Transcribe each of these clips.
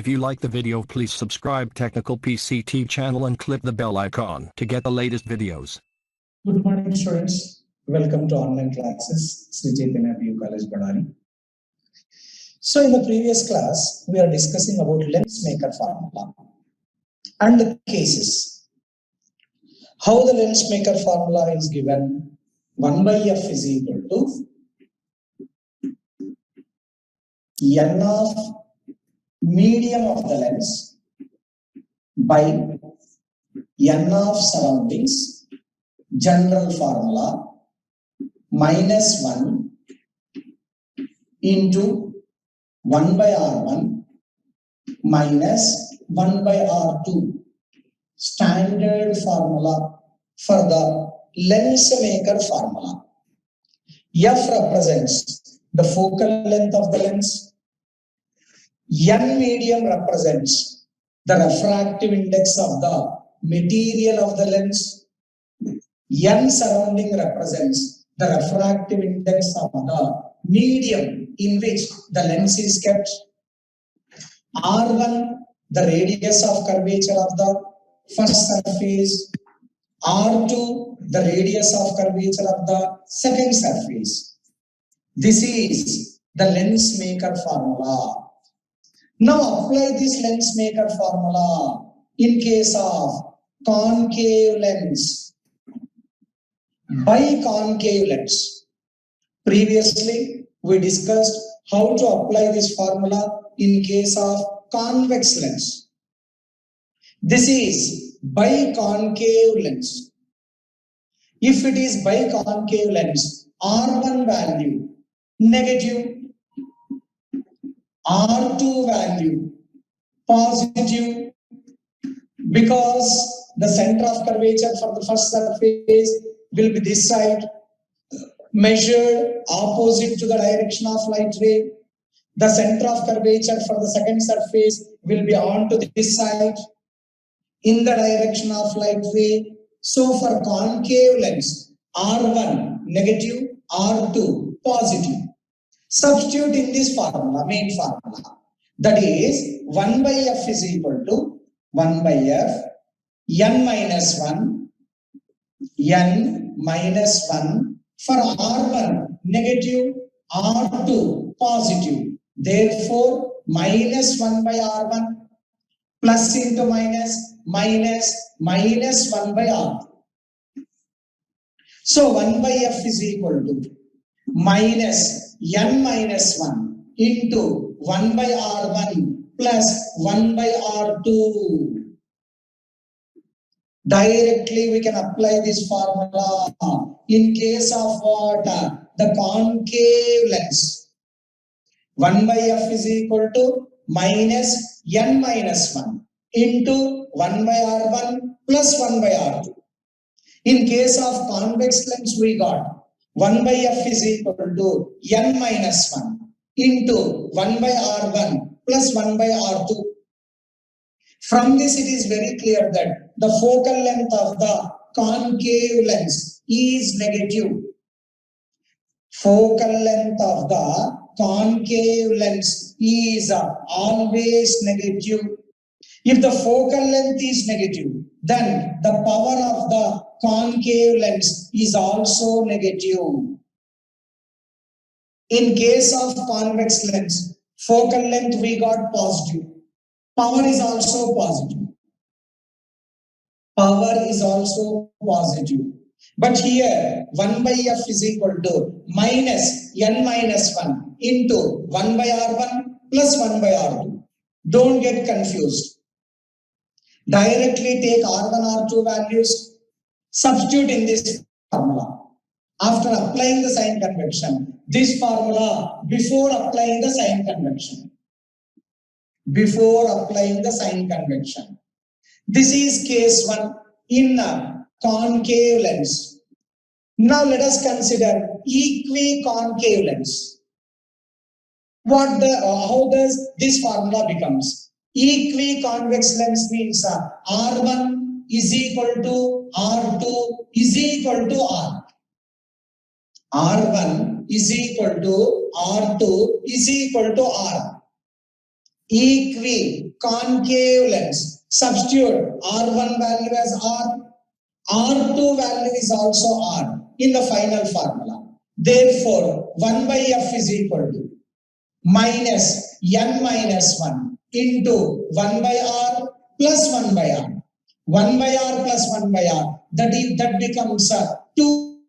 If you like the video, please subscribe Technical PCT channel and click the bell icon to get the latest videos. Good morning, students. Welcome to online classes, Sri Chaitanya PU College, Ballari. So in the previous class, we are discussing about lens maker formula and the cases. How the lens maker formula is given, 1 by f is equal to n of medium of the lens by n of surroundings, general formula, minus 1 into 1 by R1 minus 1 by R2, standard formula for the lens maker formula. F represents the focal length of the lens. N medium represents the refractive index of the material of the lens. N surrounding represents the refractive index of the medium in which the lens is kept. R1, the radius of curvature of the first surface. R2, the radius of curvature of the second surface. This is the lens maker formula. Now apply this lens maker formula in case of concave lens. Biconcave lens. Previously, we discussed how to apply this formula in case of convex lens. This is biconcave lens. If it is biconcave lens, R1 value negative, R2 value positive, because the center of curvature for the first surface will be this side, measured opposite to the direction of light ray. The center of curvature for the second surface will be on to this side in the direction of light ray. So for concave lens, R1 negative, R2 positive. Substitute in this formula, main formula. That is 1 by f is equal to 1 by f, n minus 1, n minus 1 for R1 negative, R2 positive. Therefore, minus 1 by R1 plus into minus, minus 1 by R2. So 1 by f is equal to minus n minus 1 into 1 by R1 plus 1 by R2. Directly we can apply this formula in case of what? The concave lens. 1 by f is equal to minus n minus 1 into 1 by R1 plus 1 by R2. In case of convex lens, we got 1 by f is equal to n minus 1 into 1 by R1 plus 1 by R2. From this, it is very clear that the focal length of the concave lens is negative. Focal length of the concave lens is always negative. If the focal length is negative, then the power of the concave lens is also negative. In case of convex lens, focal length we got positive. Power is also positive. Power is also positive. But here 1 by f is equal to minus n minus 1 into 1 by R1 plus 1 by R2. Don't get confused. Directly take R1, R2 values, substitute in this formula. After applying the sign convention, this formula before applying the sign convention. Before applying the sign convention. This is case 1 in concave lens. Now let us consider equiconcave lens. How does this formula becomes? Equiconvex lens means R1 is equal to R2 is equal to R. R1 is equal to R2 is equal to R. equiconcave lens. Substitute R1 value as R, R2 value is also R in the final formula. Therefore, 1 by F is equal to minus N minus 1 into 1 by R plus 1 by R. 1 by R plus 1 by R, that becomes 2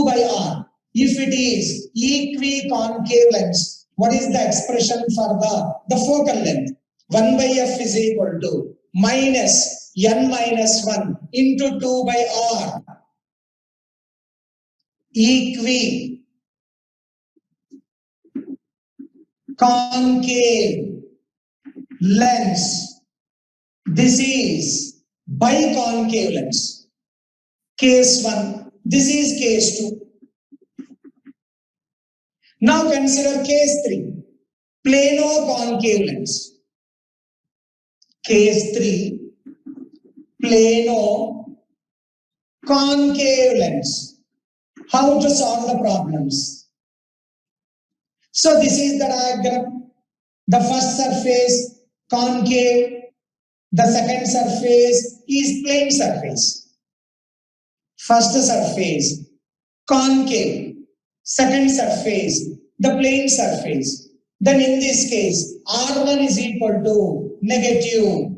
by R. If it is equiconcave lens, what is the expression for the focal length? 1 by F is equal to minus N minus 1 into 2 by R. Equiconcave lens. This is biconcave lens. Case 1. This is case 2. Now consider case 3. Plano-concave lens. Case 3. Plano-concave lens. How to solve the problems? So this is the diagram. The first surface concave. The second surface is plane surface. First surface concave. Second surface the plane surface. Then in this case R1 is equal to negative.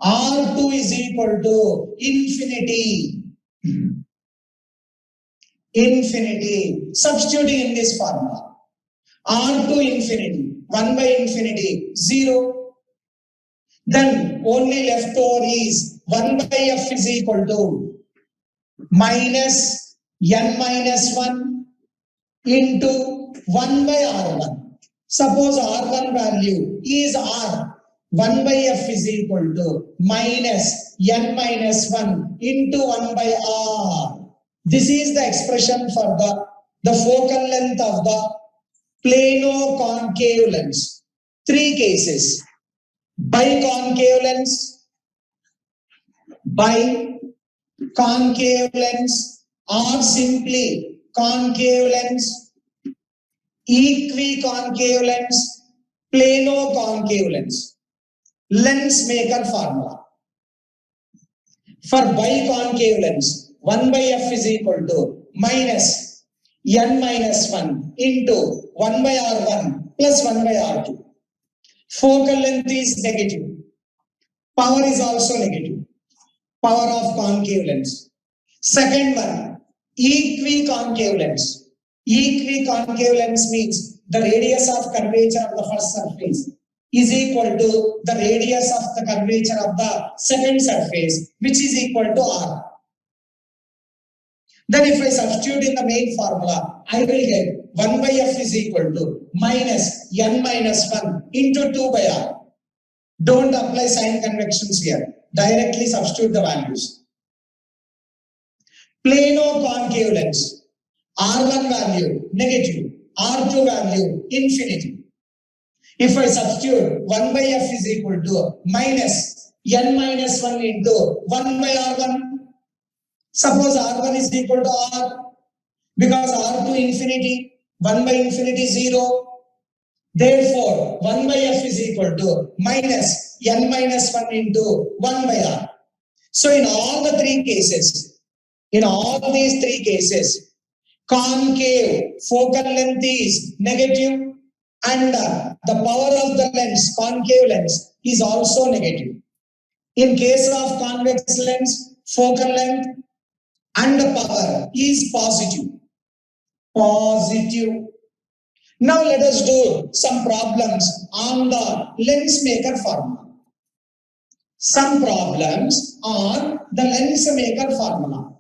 R2 is equal to infinity. Infinity. Substituting in this formula. R2 infinity. 1 by infinity 0. Then only left over is 1 by F is equal to minus N minus 1 into 1 by R1. Suppose R1 value is R. 1 by F is equal to minus N minus 1 into 1 by R. This is the expression for the focal length of the plano-concave lens. 3 cases. Biconcave lens, biconcave lens, or simply concave lens, equiconcave lens, plano-concave lens. Lens maker formula. For biconcave lens, 1 by F is equal to minus N minus 1 into 1 by R1 plus 1 by R2. Focal length is negative. Power is also negative. Power of concave lens. Second one, equiconcave lens. Equiconcave lens means the radius of curvature of the first surface is equal to the radius of the curvature of the second surface, which is equal to R. Then if I substitute in the main formula, I will get 1 by F is equal to minus N minus 1 into 2 by R. Don't apply sign conventions here. Directly substitute the values. Plano-concave lens. R1 value negative. R2 value infinity. If I substitute 1 by F is equal to minus N minus 1 into 1 by R1. Suppose R1 is equal to R. Because R2 infinity, 1 by infinity 0. Therefore, 1 by F is equal to minus N minus 1 into 1 by R. So in all the 3 cases, in all these 3 cases, concave focal length is negative and the power of the lens, concave lens, is also negative. In case of convex lens, focal length and the power is positive. Positive. Now let us do some problems on the lens maker formula. Some problems on the lens maker formula.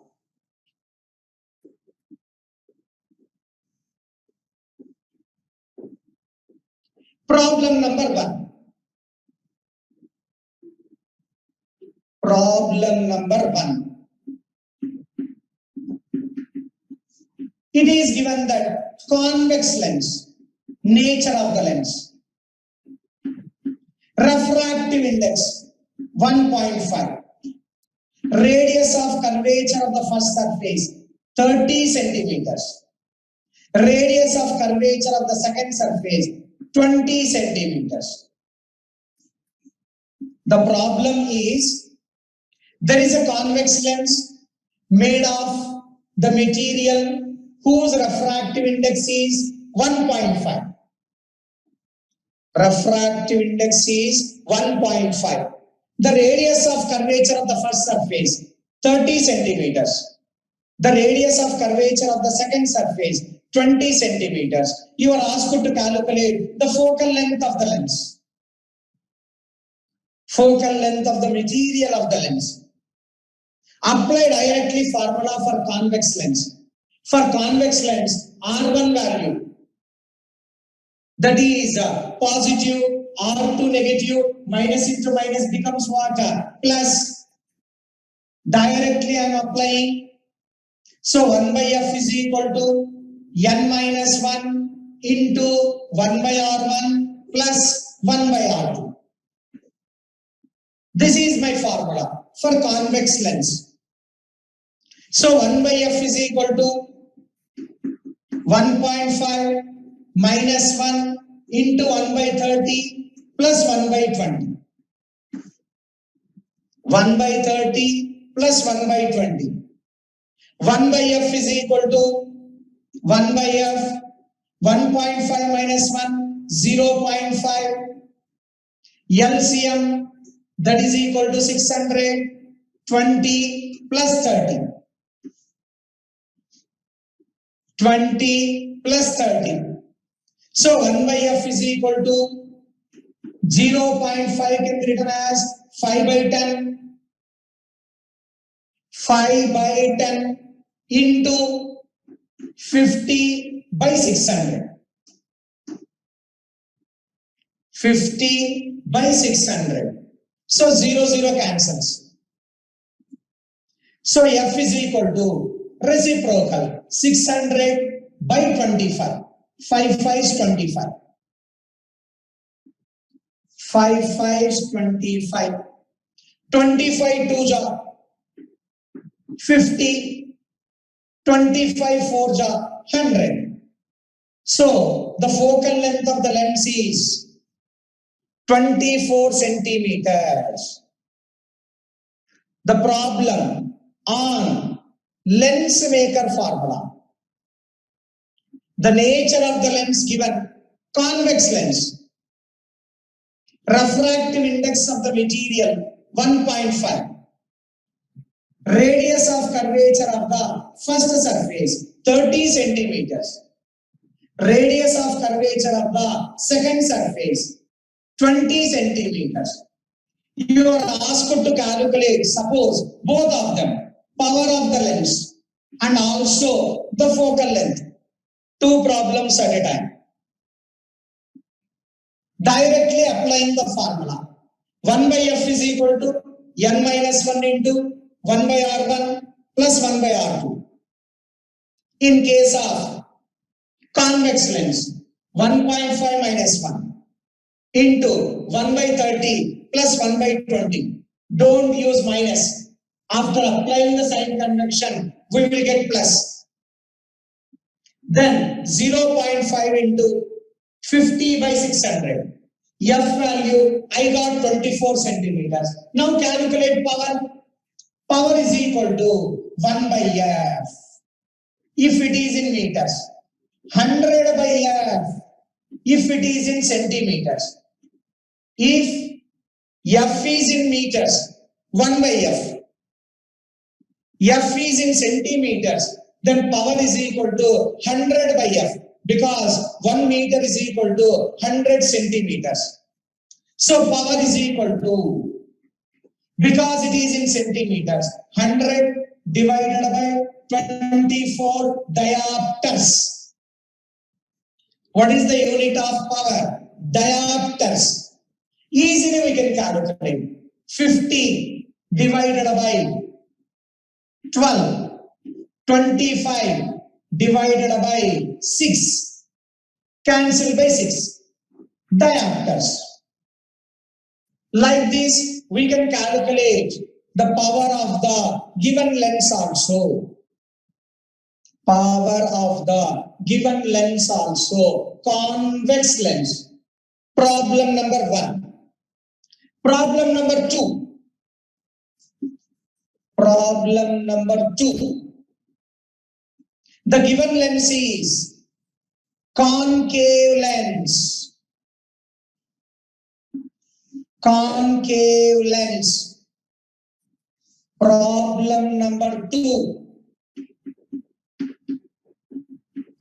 Problem number 1. Problem number 1. It is given that convex lens, nature of the lens, refractive index 1.5, radius of curvature of the first surface 30 centimeters, radius of curvature of the second surface 20 centimeters. The problem is there is a convex lens made of the material whose refractive index is 1.5. Refractive index is 1.5. The radius of curvature of the first surface 30 centimeters. The radius of curvature of the second surface 20 centimeters. You are asked to calculate the focal length of the lens. Focal length of the material of the lens. Apply directly formula for convex lens. For convex lens, R1 value, that is positive, R2 negative, minus into minus becomes what? Plus. Directly I am applying. So 1 by F is equal to N minus 1 into 1 by R1 plus 1 by R2. This is my formula for convex lens. So 1 by F is equal to 1.5 minus 1 into 1 by 30 plus 1 by 20. 1 by 30 plus 1 by 20. 1 by F is equal to 1 by F, 1.5 minus 1, 0.5. LCM, that is equal to 600, 20 plus 30. 20 plus 30. So 1 by F is equal to 0.5 can be written as 5 by 10. 5 by 10 into 50 by 600. 50 by 600. So 0 cancels. So F is equal to reciprocal 600 by 25. 5 5 is 25. 5 5 is 25. 25 2 ja 50. 25 4 ja 100. So the focal length of the lens is 24 centimeters. The problem on lens maker formula. The nature of the lens given, convex lens. Refractive index of the material 1.5. Radius of curvature of the first surface 30 centimeters. Radius of curvature of the second surface 20 centimeters. You are asked to calculate, suppose, both of them, power of the lens and also the focal length. Two problems at a time. Directly applying the formula. 1 by F is equal to N minus 1 into 1 by R1 plus 1 by R2. In case of convex lens, 1.5 minus 1 into 1 by 30 plus 1 by 20. Don't use minus. After applying the sign convention, we will get plus. Then 0.5 into 50 by 600. F value, I got 24 centimeters. Now calculate power. Power is equal to 1 by F. If it is in meters. 100 by F. If it is in centimeters. If F is in meters, 1 by F. F is in centimeters, then power is equal to 100 by F, because 1 meter is equal to 100 centimeters. So power is equal to, because it is in centimeters, 100 divided by 24 diopters. What is the unit of power? Diopters. Easily we can calculate. 50 divided by 12. 25 divided by 6. Cancel by 6. Diopters. Like this, we can calculate the power of the given lens also. Power of the given lens also. Convex lens. Problem number 1. Problem number 2. Problem number 2. The given lens is concave lens. Concave lens. Problem number 2.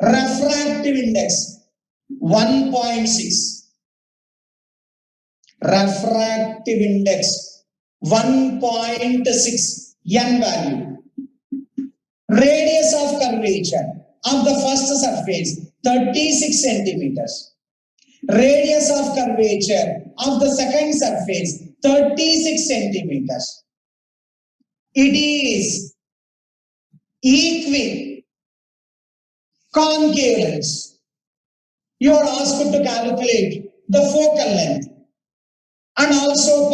Refractive index 1.6. Refractive index 1.6. N value. Radius of curvature of the first surface 36 centimeters. Radius of curvature of the second surface 36 centimeters. It is concave lens. You are asked to calculate the focal length and also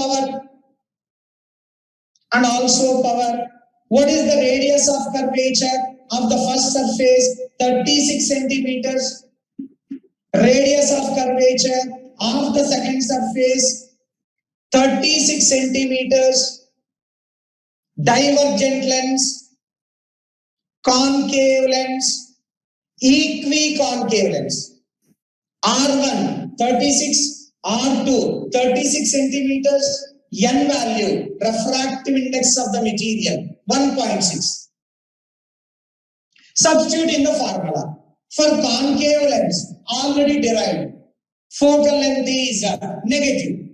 power. What is the radius of curvature of the first surface? 36 centimeters. Radius of curvature of the second surface 36 centimeters. Divergent lens, concave lens, equiconcave lens. R1 36, R2 36 centimeters. N value, refractive index of the material 1.6. Substitute in the formula. For concave lens, already derived, focal length is negative.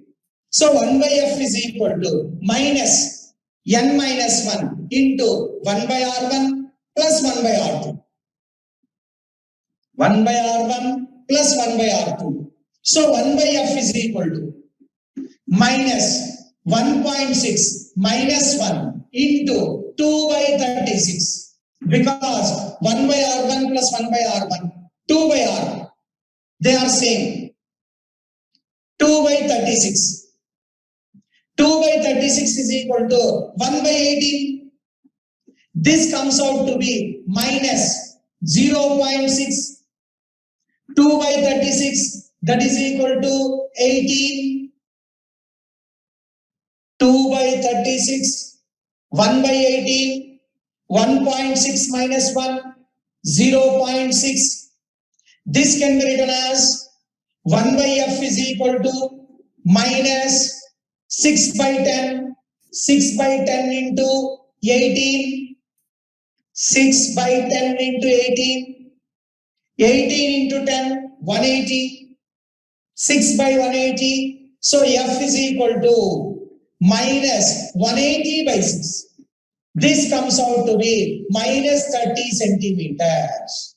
So 1 by f is equal to minus n minus 1 into 1 by r1 plus 1 by r2. 1 by r1 plus 1 by r2. So 1 by f is equal to minus 1.6 minus 1 into 2 by 36. Because 1 by r1 plus 1 by r1, 2 by r, they are same. 2 by 36. 2 by 36 is equal to 1 by 18. This comes out to be minus 0.6. 2 by 36, that is equal to 18. 2 by 36, 1 by 18, 1.6 minus 1, 0.6. This can be written as 1 by f is equal to minus 6 by 10, 6 by 10 into 18, 6 by 10 into 18, 18 into 10, 180, 6 by 180. So f is equal to minus 180 by 6. This comes out to be minus 30 centimeters.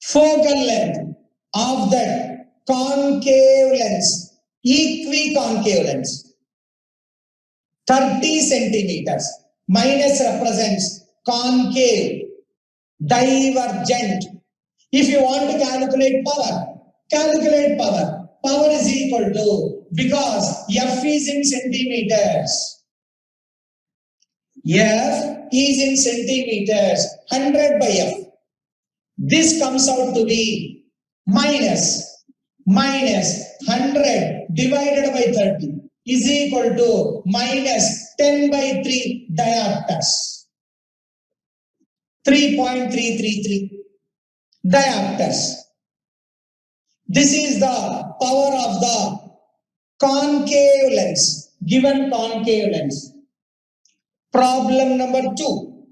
Focal length of that concave lens, equiconcave lens, 30 centimeters. Minus represents concave, divergent. If you want to calculate power, calculate power. Power is equal to, because F is in centimeters. F is in centimeters, 100 by F. This comes out to be minus 100 divided by 30 is equal to minus 10 by 3 diopters. 3.333 diopters. This is the power of the concave lens, given concave lens. Problem number 2.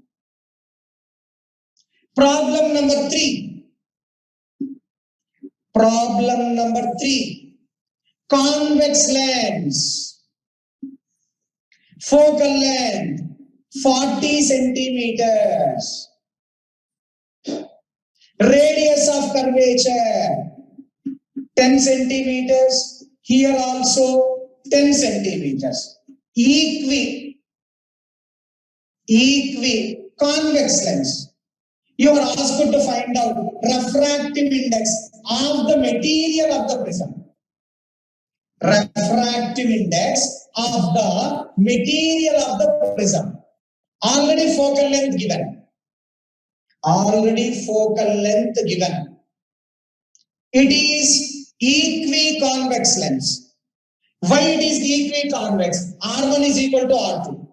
Problem number 3. Problem number 3. Convex lens. Focal length 40 centimeters. Radius of curvature 10 centimeters. Here also 10 centimeters. Convex lens. You are asked to find out refractive index of the material of the prism. Refractive index of the material of the prism. Already focal length given. Already focal length given. It is equiconvex lens. Why it is equiconvex? R1 is equal to R2.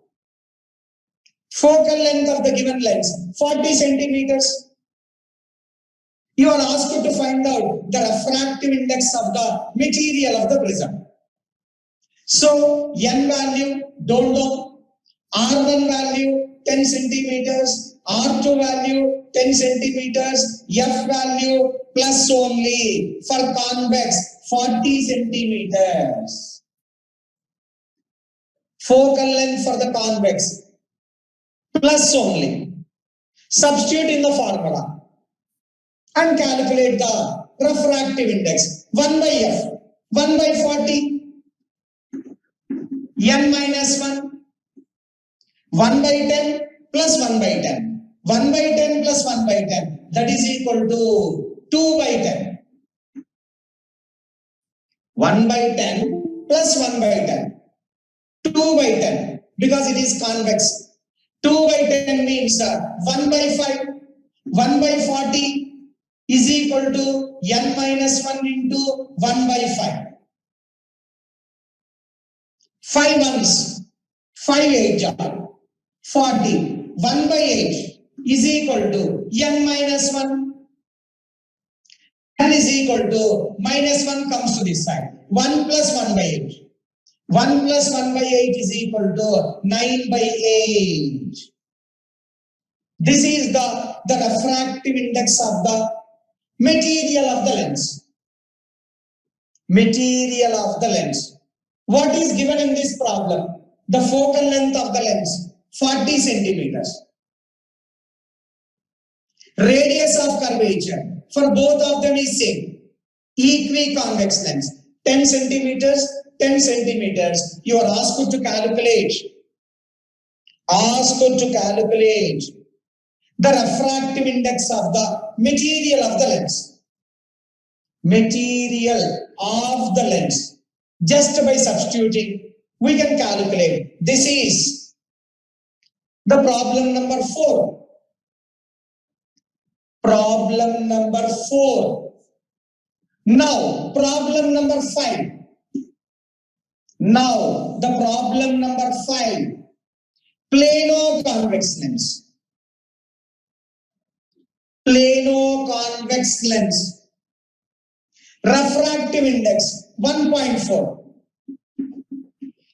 Focal length of the given lens, 40 centimeters. You are asked to find out the refractive index of the material of the prism. So, N value, don't know. R1 value, 10 centimeters. R2 value, 10 centimeters. F value, plus only. For convex, 40 centimeters. Focal length for the convex, plus only. Substitute in the formula and calculate the refractive index. 1 by F, 1 by 40, N minus 1, 1 by 10 plus 1 by 10. 1 by 10 plus 1 by 10, that is equal to 2 by 10. 1 by 10 plus 1 by 10. 2 by 10, because it is convex. 2 by 10 means 1 by 5. 1 by 40 is equal to N minus 1 into 1 by 5. 5 ones, 5 8 40. 1 by 8 is equal to N minus 1. N is equal to minus 1 comes to this side. 1 plus 1 by 8. 1 plus 1 by 8 is equal to 9 by 8. This is the refractive index of the material of the lens. Material of the lens. What is given in this problem? The focal length of the lens, 40 centimeters. Radius of curvature for both of them is same. Equiconvex lens, 10 centimeters, 10 centimeters. You are asked to calculate. The refractive index of the material of the lens. Material of the lens. Just by substituting, we can calculate. This is the problem number 4. Problem number 4. Now, problem number 5. Now, the problem number 5. Plano-convex lens. Plano-convex lens. Refractive index 1.4.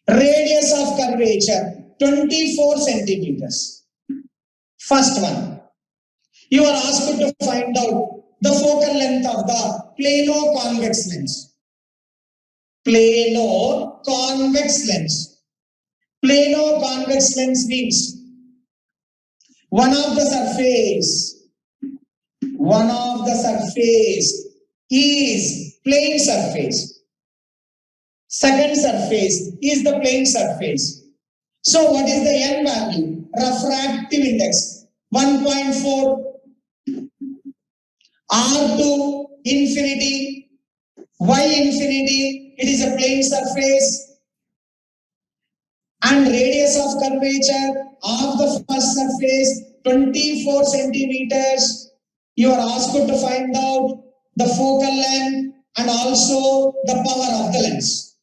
Radius of curvature 24 centimeters. First one. You are asked to find out the focal length of the plano-convex lens. Plano-convex lens. Plano-convex lens means one of the surface is plane surface. Second surface is the plane surface. So what is the N value? Refractive index 1.4. R2 infinity, Y infinity, it is a plane surface. And radius of curvature of the first surface 24 centimeters. You are asked to find out the focal length and also the power of the lens.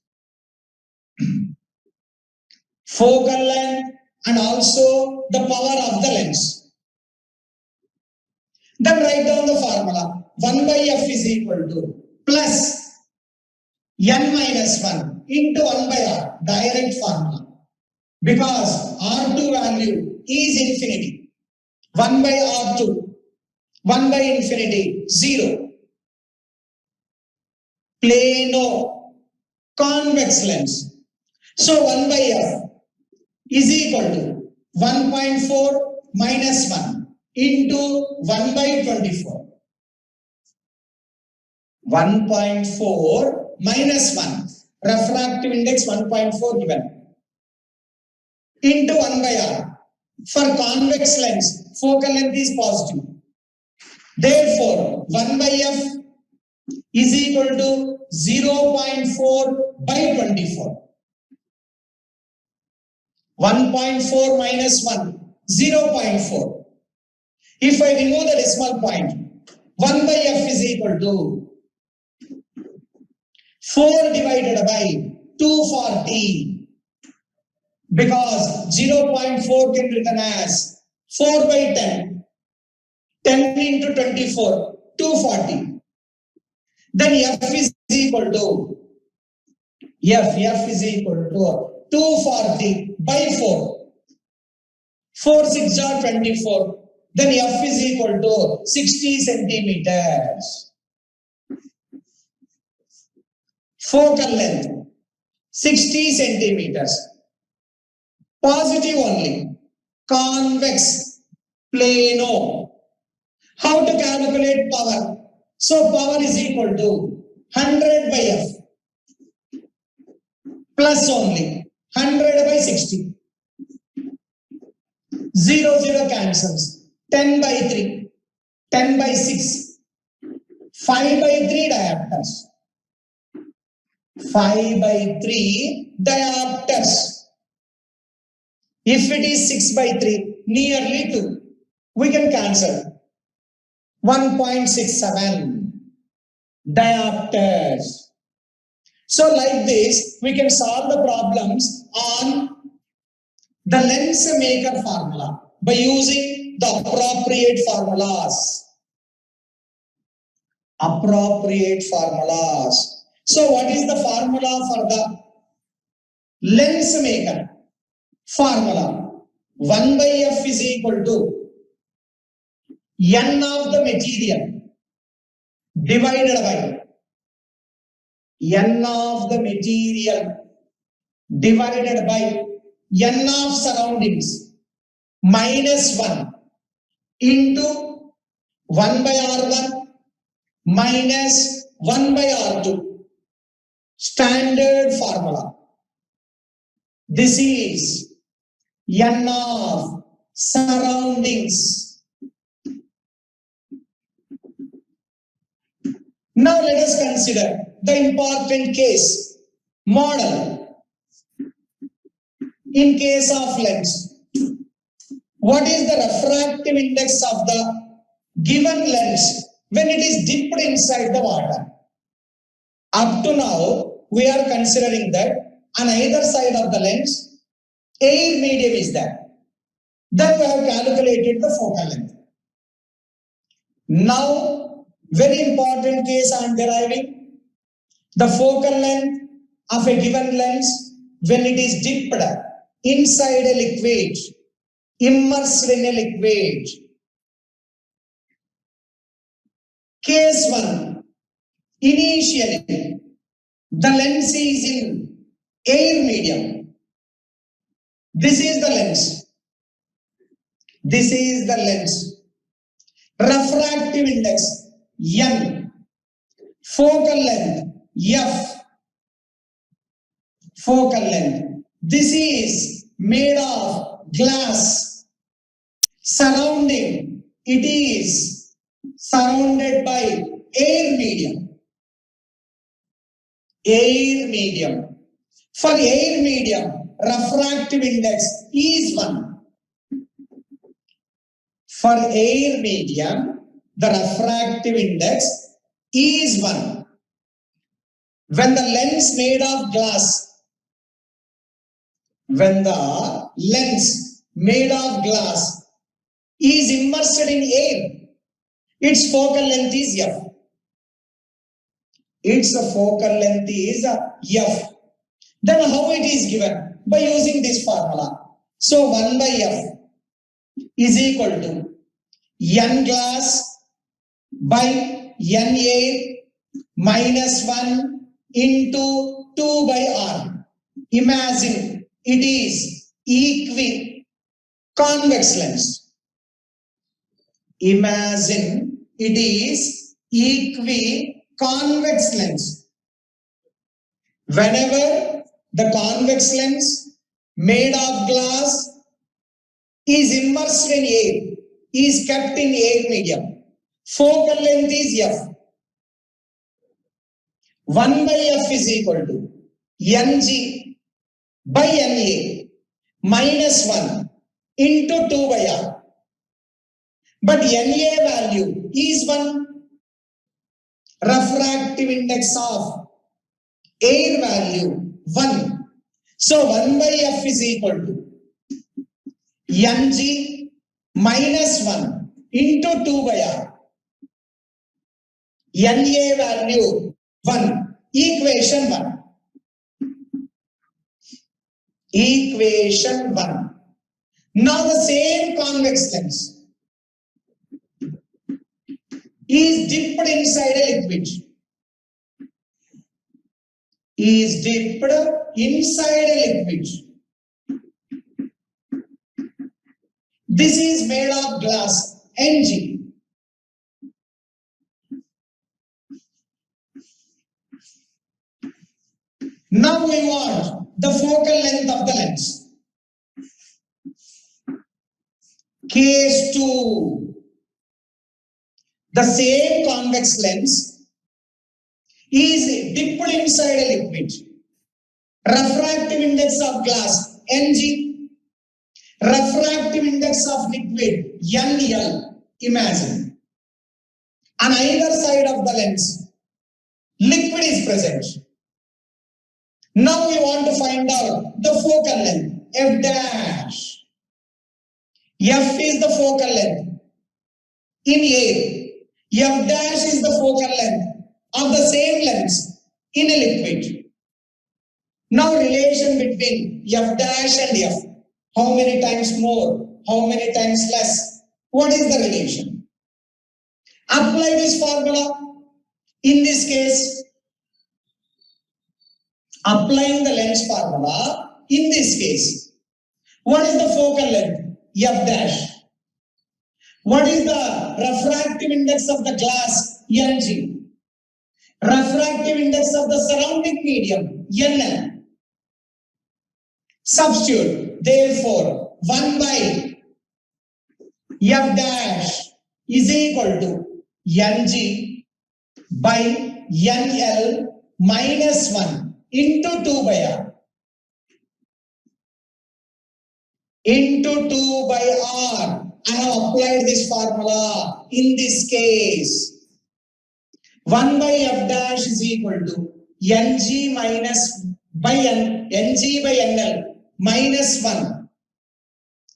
Focal length and also the power of the lens. Then write down the formula. 1 by F is equal to plus N minus 1 into 1 by R. Direct formula. Because R2 value is infinity. 1 by R2. 1 by infinity. 0. Plano convex lens. So 1 by F is equal to 1.4 minus 1 into 1 by 24. 1.4 minus 1. Refractive index 1.4 given. Into 1 by R. For convex lens, focal length is positive. Therefore, 1 by F is equal to 0.4 by 24. 1.4 minus 1, 0.4. If I remove the decimal point, 1 by F is equal to 4 divided by 2 for D. Because 0.4 can be written as 4 by 10. 10 into 24, 240. Then F is equal to, F is equal to 240 by 4. 4 6 are 24. Then F is equal to 60 centimeters. Focal length 60 centimeters. Positive only. Convex, plano. How to calculate power? So power is equal to 100 by F plus only 100 by 60. 0, 0 cancels. 10 by 3, 10 by 6, 5 by 3 diopters. 5 by 3 diopters. If it is 6 by 3, nearly 2. We can cancel. 1.67 diopters. So like this, we can solve the problems on the lens maker formula by using the appropriate formulas. Appropriate formulas. So what is the formula for the lens maker? Formula 1 by F is equal to N of the material divided by N of the material divided by N of surroundings minus 1 into 1 by R1 minus 1 by R2. Standard formula. This is N of surroundings. Now let us consider the important case, model. In case of lens, what is the refractive index of the given lens when it is dipped inside the water? Up to now, we are considering that on either side of the lens, air medium is there. Then we have calculated the focal length. Now, very important case I am deriving. The focal length of a given lens when it is dipped inside a liquid, immersed in a liquid. Case 1. Initially, the lens is in air medium. This is the lens. This is the lens. Refractive index N. Focal length F. Focal length. This is made of glass. Surrounding, it is surrounded by air medium. Air medium. For air medium, refractive index is 1. For air medium, the refractive index is 1. When the lens made of glass, when the lens made of glass is immersed in air, its focal length is F. Its focal length is F. Then how it is given? By using this formula. So 1 by F is equal to N glass by N air minus 1 into 2 by R. Imagine it is equi-convex lens. Imagine it is equi-convex lens. Whenever the convex lens made of glass is immersed in air, is kept in air medium, focal length is F. 1 by F is equal to Ng by Na minus 1 into 2 by R. But Na value is 1. Refractive index of air value 1. So 1 by F is equal to Ng minus 1 into 2 by R. Na value 1. Equation 1. Equation 1. Now the same convex lens is dipped inside a liquid. Is dipped inside a liquid. This is made of glass, Ng. Now we want the focal length of the lens. Case 2. The same convex lens is dipped inside a liquid. Refractive index of glass, Ng. Refractive index of liquid, NL. Imagine. On either side of the lens, liquid is present. Now we want to find out the focal length, F dash. F is the focal length in A. F dash is the focal length of the same lens in a liquid. Now relation between F dash and F. How many times more? How many times less? What is the relation? Apply this formula. In this case, applying the lens formula, in this case, what is the focal length? F dash. What is the refractive index of the glass? Ng. Refractive index of the surrounding medium? NL. Substitute. Therefore, 1 by F dash is equal to Ng by NL minus 1 into 2 by R. Into 2 by R. I have applied this formula. In this case, 1 by F dash is equal to Ng minus by Ng by NL minus 1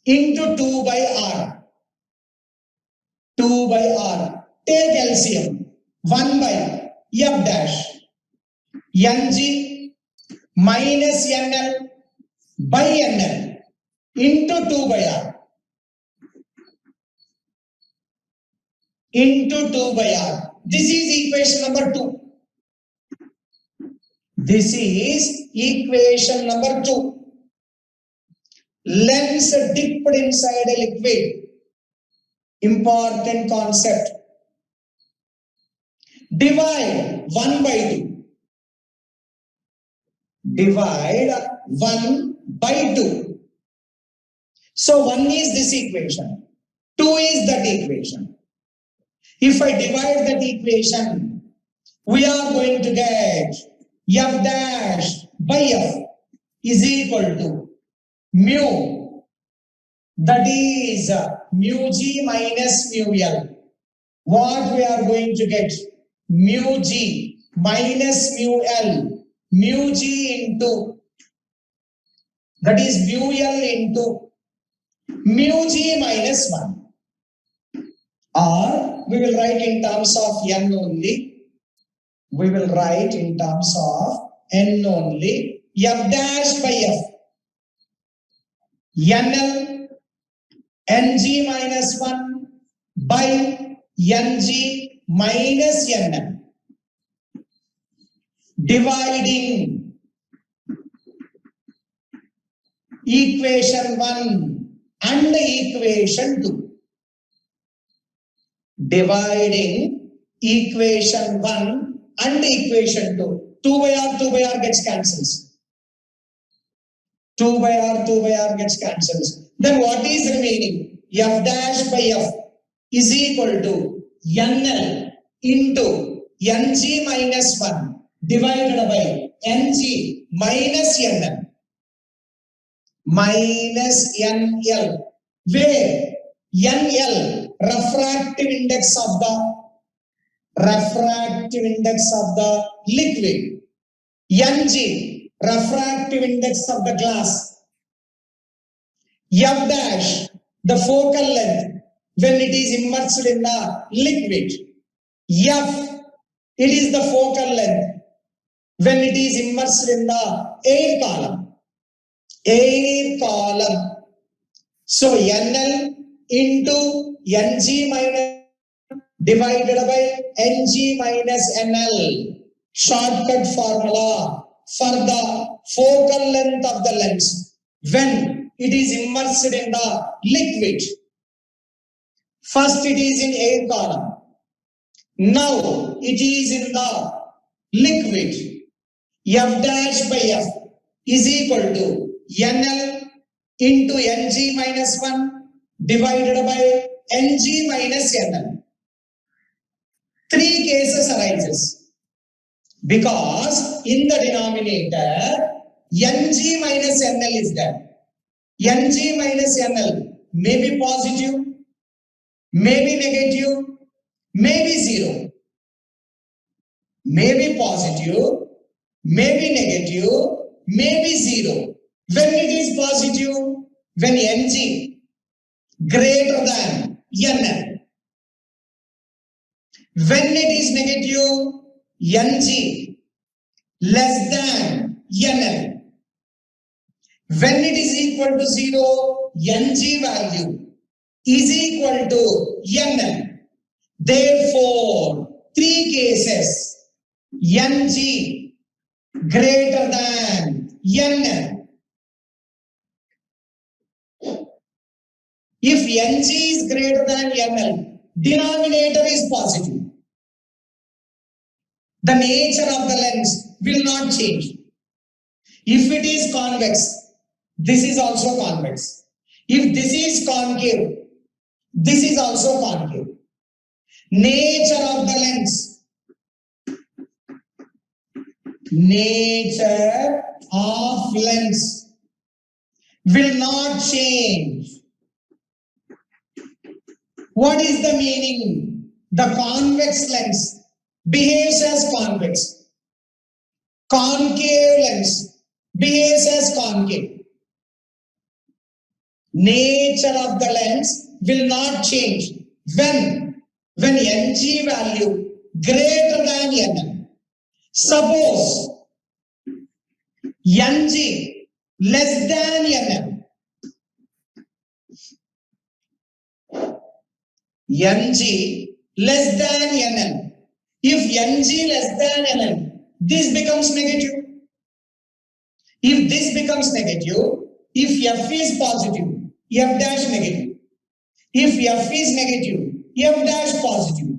into 2 by R. 2 by R. Take LCM. 1 by F dash. Ng minus NL by NL into 2 by R. Into 2 by R. This is equation number 2. This is equation number 2. Lens dipped inside a liquid. Important concept. Divide 1 by 2. Divide 1 by 2. So 1 is this equation. 2 is that equation. If I divide that equation, we are going to get F dash by F is equal to mu. That is mu G minus mu L. What we are going to get? Mu G minus mu L. Mu G into, that is mu L into mu G minus 1. Or we will write in terms of N only. We will write in terms of N only. F dash by F. NL Ng minus 1 by Ng minus NL. Dividing equation 1 and equation 2. Dividing equation 1 and equation 2. 2 by R gets cancels. 2 by R gets cancels. Then what is remaining? F dash by F is equal to NL into Ng minus 1 divided by Ng minus NL. Minus NL. Where NL refractive index of the liquid. Ng refractive index of the glass. F dash, the focal length when it is immersed in the liquid. F, it is the focal length when it is immersed in the air column. Air column. So NL into Ng minus divided by Ng minus NL. Shortcut formula for the focal length of the lens when it is immersed in the liquid. First it is in air column. Now it is in the liquid. F dash by F is equal to NL into Ng minus 1 divided by Ng minus NL. Three cases arises because in the denominator Ng minus NL is there. Ng minus NL may be positive, may be negative, may be zero. May be positive, may be negative, may be zero. When it is positive, when Ng greater than NL. When it is negative, Ng less than NL. When it is equal to 0, Ng value is equal to NL. Therefore, three cases, Ng greater than NL. If Ng is greater than NL, denominator is positive. The nature of the lens will not change. If it is convex, this is also convex. If this is concave, this is also concave. Nature of the lens. Nature of lens will not change. What is the meaning? The convex lens behaves as convex. Concave lens behaves as concave. Nature of the lens will not change when Ng value greater than NL. Suppose Ng less than NL. Ng less than NL. If Ng less than NL, this becomes negative. If this becomes negative, if F is positive, F dash negative. If F is negative, F dash positive.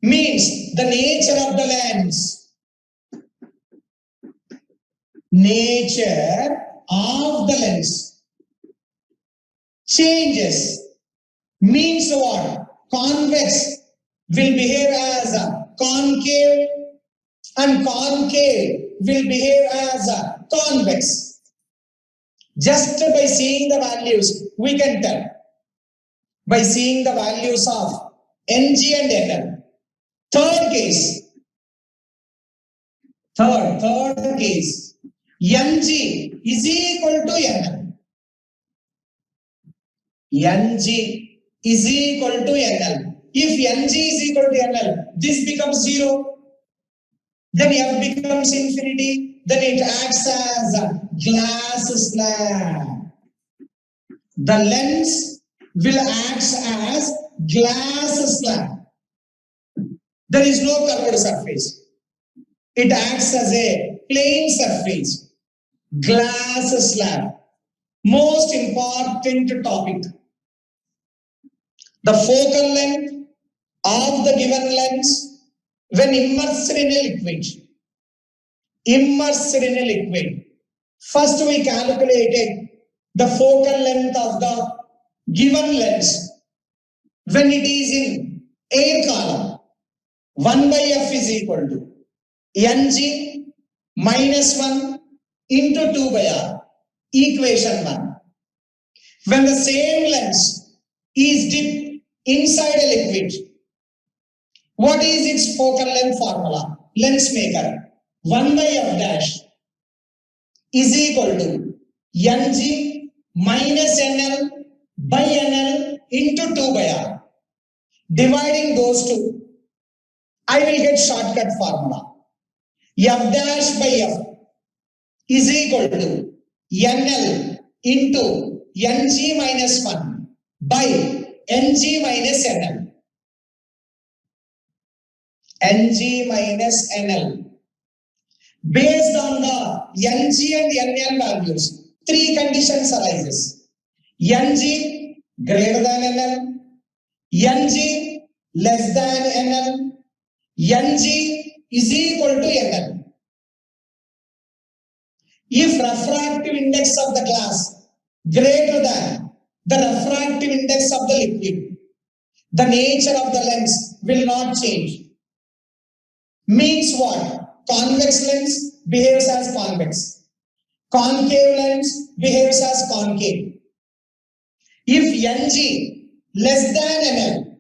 Means the nature of the lens. Nature of the lens changes. Means what? Convex will behave as a concave and concave will behave as a convex. Just by seeing the values, we can tell. By seeing the values of Ng and NL. Third case. Third case. Ng is equal to NL. Ng is equal to NL. If Ng is equal to NL, this becomes 0. Then F becomes infinity. Then it acts as a glass slab. The lens will act as glass slab. There is no curved surface. It acts as a plain surface. Glass slab. Most important topic. The focal length of the given lens when immersed in a liquid. Immersed in a liquid. First we calculated the focal length of the given lens when it is in air column. 1 by F is equal to Ng minus 1 into 2 by R. Equation 1. When the same lens is dipped inside a liquid, what is its focal length formula? Lens maker. 1 by F dash is equal to Ng minus NL by NL into 2 by R. Dividing those two, I will get shortcut formula. F dash by F is equal to NL into Ng minus 1 by Ng minus NL. Ng minus NL. Based on the Ng and NL values, three conditions arises. Ng greater than NL, Ng less than NL, Ng is equal to NL. If refractive index of the glass greater than the refractive index of the liquid, the nature of the lens will not change. Means what? Convex lens behaves as convex. Concave lens behaves as concave. If Ng less than NL,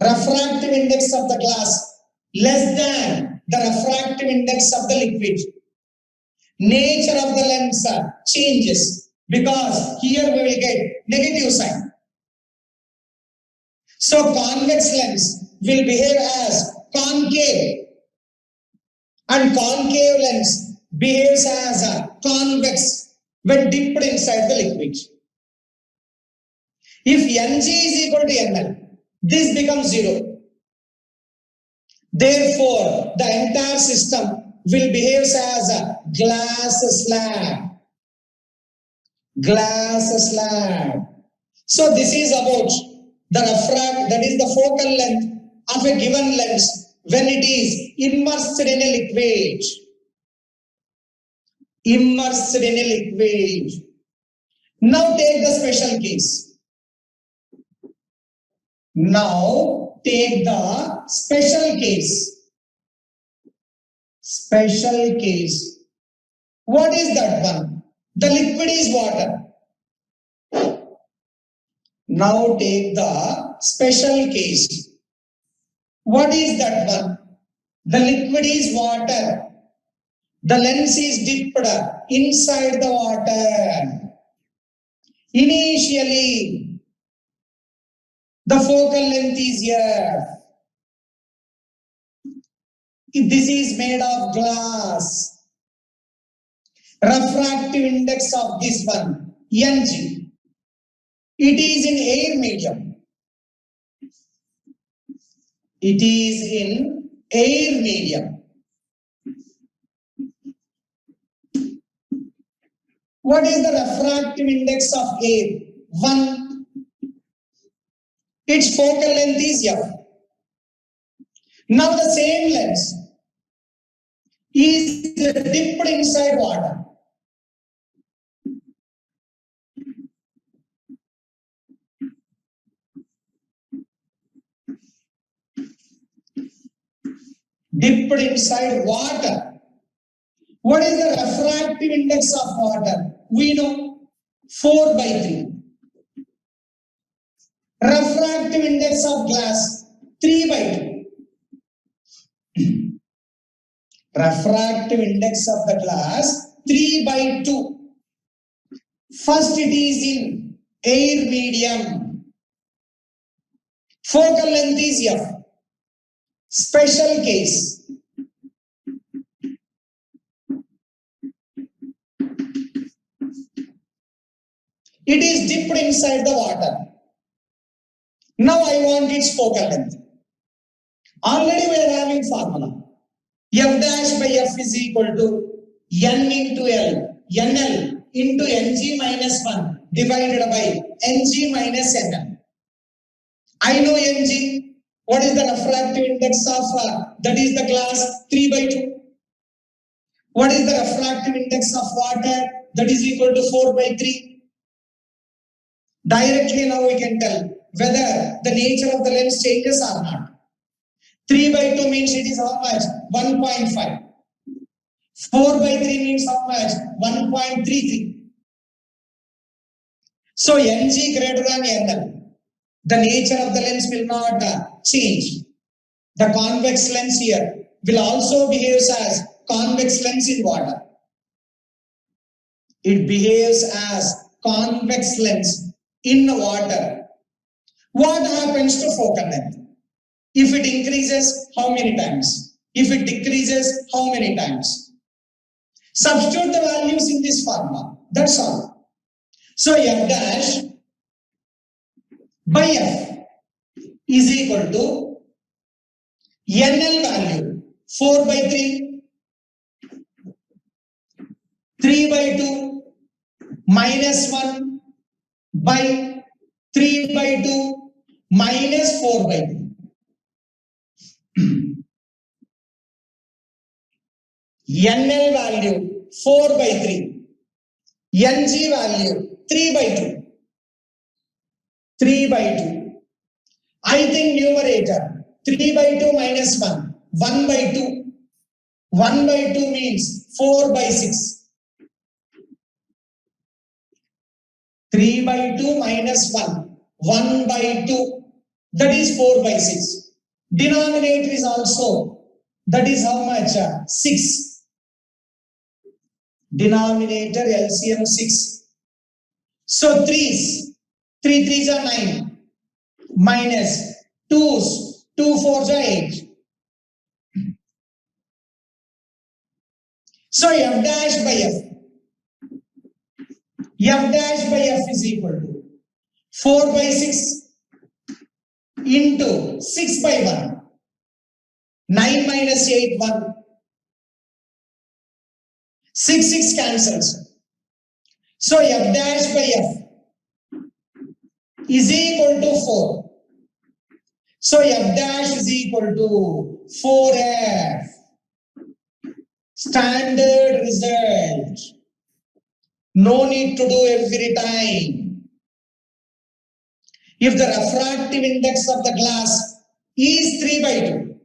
refractive index of the glass less than the refractive index of the liquid, nature of the lens changes, because here we will get negative sign. So convex lens will behave as concave and concave lens behaves as a convex when dipped inside the liquid. If Ng is equal to NL, this becomes 0. Therefore, the entire system will behave as a glass slab. Glass slab. So this is about the that is the focal length of a given lens when it is immersed in a liquid. Immersed in a liquid. Now take the special case. Now take the special case. Special case. What is that one? The liquid is water. Now take the special case. What is that one? The liquid is water. The lens is dipped inside the water. Initially, the focal length is here. This is made of glass. Refractive index of this one, Ng. It is in air medium. It is in air medium. What is the refractive index of air? 1. Its focal length is F. Now the same lens is dipped inside water. Dipped inside water. What is the refractive index of water? We know 4 by 3. Refractive index of glass 3 by 2. Refractive index of the glass 3 by 2. First it is in air medium. Focal length is F. Special case. It is dipped inside the water. Now I want its focal length. Already we are having formula. F dash by F is equal to N into L. NL into Ng minus 1 divided by Ng minus NL. I know Ng. What is the refractive index of that is the glass? 3 by 2. What is the refractive index of water? That is equal to 4 by 3. Directly now we can tell whether the nature of the lens changes or not. 3 by 2 means it is how much? 1.5. 4 by 3 means how much? 1.33. So Ng greater than NL. The nature of the lens will not change. The convex lens here will also behave as convex lens in water. It behaves as convex lens in water. What happens to focal length? If it increases, how many times? If it decreases, how many times? Substitute the values in this formula. That's all. So f dash by f is equal to NL value 4 by 3, 3 by 2, minus 1 by 3 by 2, minus 4 by 3. NL value 4 by 3, NG value 3 by 2, 3 by 2. I think numerator 3 by 2 minus 1, 1 by 2. 1 by 2 means 4 by 6. 3 by 2 minus 1, 1 by 2. That is 4 by 6. Denominator is also, that is how much? 6. Denominator LCM 6. So 3's, 3 3's are 9. Minus 2's, 2 4's are 8. So f dash by f. F dash by f is equal to 4 by 6 into 6 by 1. 9 minus 8, 1. 6, 6 cancels. So f dash by f is equal to 4. So f dash is equal to 4f. Standard result. No need to do every time. If the refractive index of the glass is 3 by 2,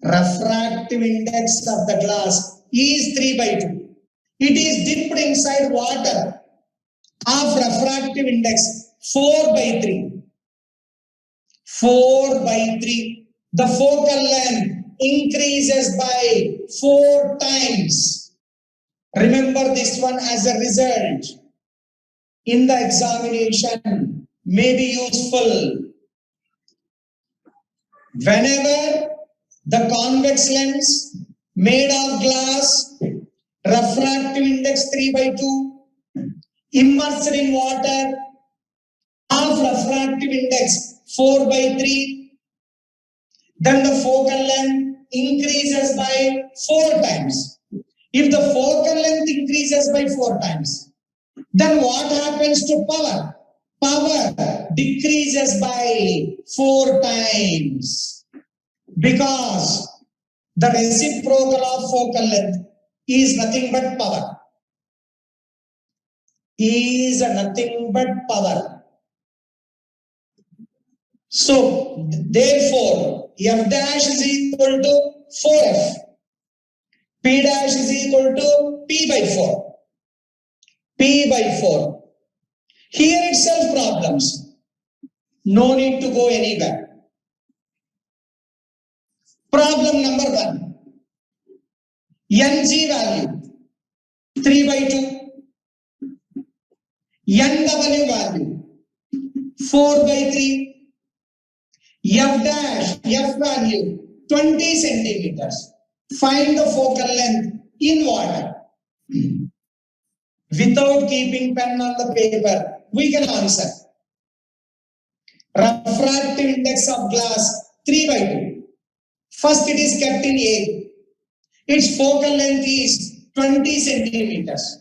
refractive index of the glass is 3 by 2. It is dipped inside water of refractive index 4 by 3. 4 by 3. The focal length increases by 4 times. Remember this one as a result. In the examination may be useful. Whenever the convex lens made of glass, refractive index 3 by 2, immersed in water of refractive index 4 by 3, then the focal length increases by 4 times. If the focal length increases by 4 times, then what happens to power? Power decreases by 4 times. Because the reciprocal of focal length is nothing but power. Is nothing but power. So, therefore, f dash is equal to 4f. P dash is equal to P by 4. P by 4. Here itself problems. No need to go anywhere. Problem number 1. NG value 3 by 2. NW value 4 by 3. F dash, F value 20 centimeters. Find the focal length in water. Without keeping pen on the paper, we can answer. Refractive index of glass 3 by 2. First it is kept in A. Its focal length is 20 centimeters.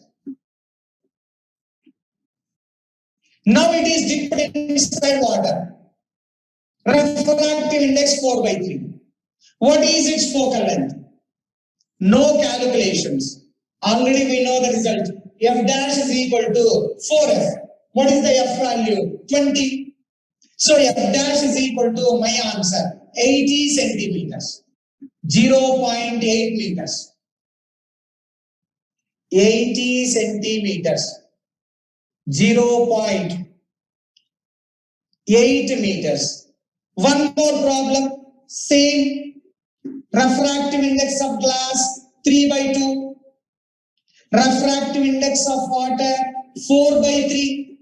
Now it is dipped inside water. Refractive index 4 by 3. What is its focal length? No calculations. Already we know the result. F dash is equal to 4f. What is the f value? 20. So f dash is equal to my answer 80 centimeters. 0.8 meters. 80 centimeters. 0.8 meters. One more problem. Same. Refractive index of glass 3 by 2. Refractive index of water 4/3.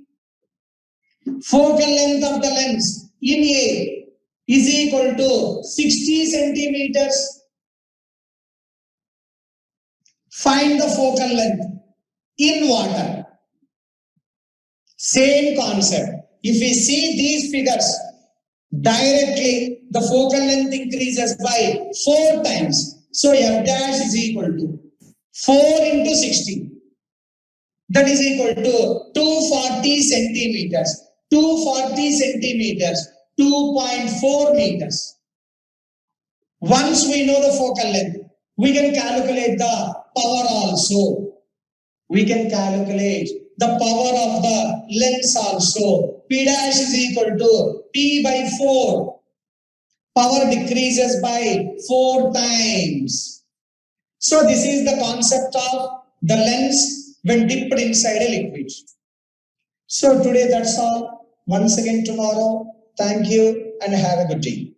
Focal length of the lens in A is equal to 60 centimeters. Find the focal length in water. Same concept. If we see these figures, directly the focal length increases by 4 times. So f dash is equal to 4 into 60. That is equal to 240 centimeters. 240 centimeters, 2.4 meters. Once we know the focal length, we can calculate the power also. We can calculate the power of the lens also. P dash is equal to P by 4. Power decreases by 4 times. So this is the concept of the lens when dipped inside a liquid. So today that's all. Once again tomorrow. Thank you and have a good day.